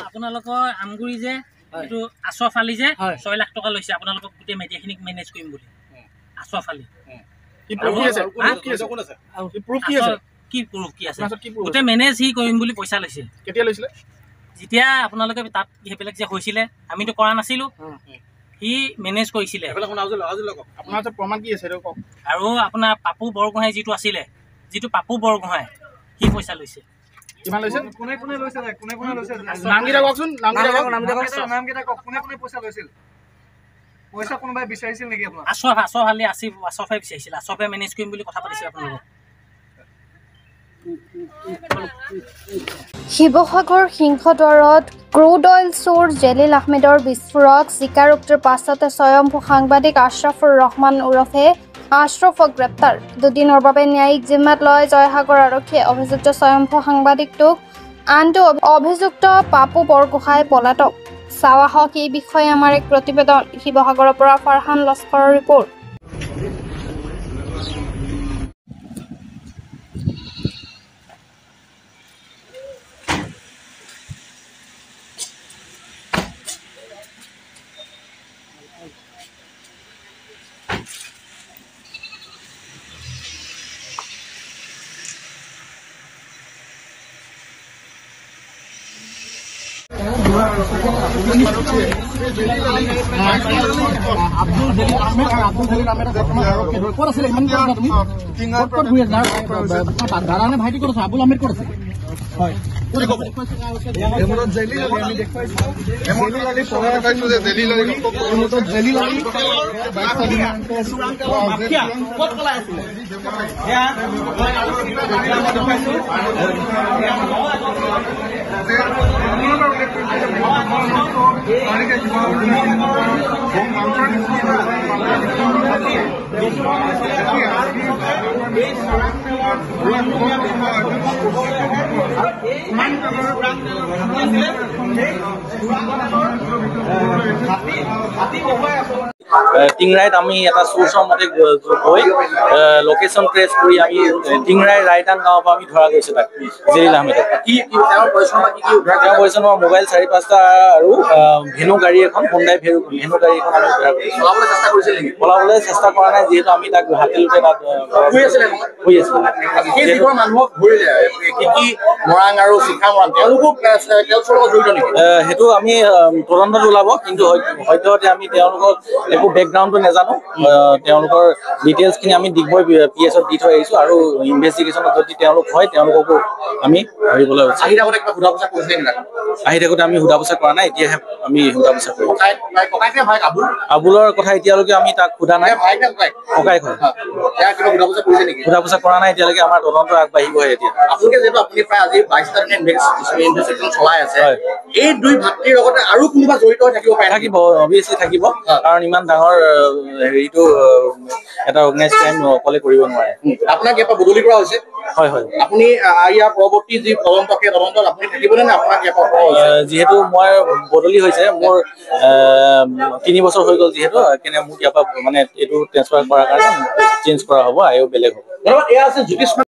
আপোনালোকৰ আমগুৰি যে এইটো আছফালি যে 6 লাখ টকা লৈছে আপোনালোকক গোটেই মিডিয়াখিনিক মেনেজ কৰিম বুলি আছফালি কি প্ৰুফ কি আছে গোটেই মেনেজ সি কৰিম বুলি পইচা লৈছে কেতিয়া লৈছিলে যেতিয়া আপোনালোকে তাত সেইবিলাক যে হৈছিলে আমিতো কৰা নাছিলো সি মেনেজ কৰিছিলে আপোনাৰ প্ৰমাণ কি আছে আৰু আপোনাৰ পাপু বৰগোহাঁই যিটো পাপু বৰগোহাঁই সি পইচা লৈছে কিমান লৈছে কোনে লৈছে নামকেইটা কওকচোন নামকেইটা কওক কোনে পইচা লৈছিল পইচা কোনোবাই বিচাৰিছিল নেকি আপোনাক আছফালি আছফে বিচাৰিছিল আছফে মেনেজ কৰিম বুলি কথা পাতিছিল আপোনালোকক শিৱসাগৰ সিংহদ্বাৰত ক্ৰুড অইল চোৰ জেলিল আহমেদৰ বিস্ফোৰক স্বীকাৰোক্তিৰ পাছতে স্বয়ম্ভূ সাংবাদিক আশ্ৰফুৰ ৰহমান ওৰফে আশ্ৰফক গ্ৰেপ্তাৰ দুদিনৰ বাবে ন্যায়িক জিম্মাত লয় জয়সাগৰ আৰক্ষীয়ে অভিযুক্ত স্বয়ম্ভূ সাংবাদিকটোক আনটো অভিযুক্ত পাপু বৰগোহাঁই পলাতক চাৱা হওক এই বিষয়ে আমাৰ এক প্ৰতিবেদন শিৱসাগৰৰ পৰা ফাৰহান লস্কৰৰ ৰিপৰ্ট আব্দুল জলিল আহমেদ ক'ত আছিলে ইমান দাদানে ভাইটি ক'ত আছে আবুল আহমেদ ক'ত আছে হয় টিংৰাইত আমি এটা চোৰ্চৰ মতে গৈ লোকেশ্যন ট্ৰেচ কৰি আমি টিংৰাই ৰাইটান গাঁৱৰ পৰা আমি ধৰা গৈছে তাক জেলিল আহমেদক তেওঁৰ পইচা মোবাইল 4-5টা আৰু ভেনু গাড়ী এখন হোণ্ডাই ভেনু গাড়ী এখন আমি উদ্ধাৰ কৰিছোঁ পলাবলৈ চেষ্টা কৰা নাই যিহেতু আমি তাক হাতেলোতে তাত শুই আছিলোঁ মানুহক ধৰিলে কি মৰাং আৰু শিখা মৰাং তেওঁলোকো জড়িত নেকি সেইটো আমি তদন্তত ওলাব কিন্তু সদ্যহতে আমি তেওঁলোকক একো বেকগ্ৰাউণ্ডটো নাজানো তেওঁলোকৰ ডিটেইলছখিনি আমি ডিগবৈ পিএছত দি থৈ আহিছোঁ আৰু ইনভেষ্টিগেশ্যনত যদি তেওঁলোক হয় তেওঁলোককো আমি ধৰিবলৈ আহি থাকোঁতে আমি সোধা পোছা কৰা নাই এতিয়াহে আমি সোধা পোছা কৰিম আবুলৰ কথা এতিয়ালৈকে আমি তাক সোধা নাই ককাইক হয় সোধা পোছা কৰা নাই এতিয়ালৈকে আমাৰ তদন্ত আগবাঢ়িবহে এতিয়া আপোনালোকে যিহেতু আপুনি প্ৰায় আজি 22টা ইনভেষ্টিগেশ্যন চলাই আছে এই দুই ভাতৃৰ লগতে আৰু কোনোবা জড়িত হৈ থাকিব পাৰে থাকিব অভিয়াছলি থাকিব কাৰণ ইমান ডাঙৰ হেৰিটো এটা অৰ্গেনাইজ ক্ৰাইম অকলে কৰিব নোৱাৰে আপোনাক ইয়াৰ পৰা বদলি কৰা হৈছে হয় হয় আপুনি ইয়াৰ পৰৱৰ্তী যি তদন্ত সেই তদন্তত আপুনি থাকিবনে নে আপোনাক ইয়াৰ পৰা যিহেতু মই বদলি হৈছে মোৰ 3 বছৰ হৈ গ'ল যিহেতু কেনে মোক ইয়াৰ পৰা মানে এইটো ট্ৰেন্সফাৰ কৰাৰ কাৰণে চেঞ্জ কৰা হ'ব আৰু বেলেগ হ'ব এয়া আছে জ্যোতিষ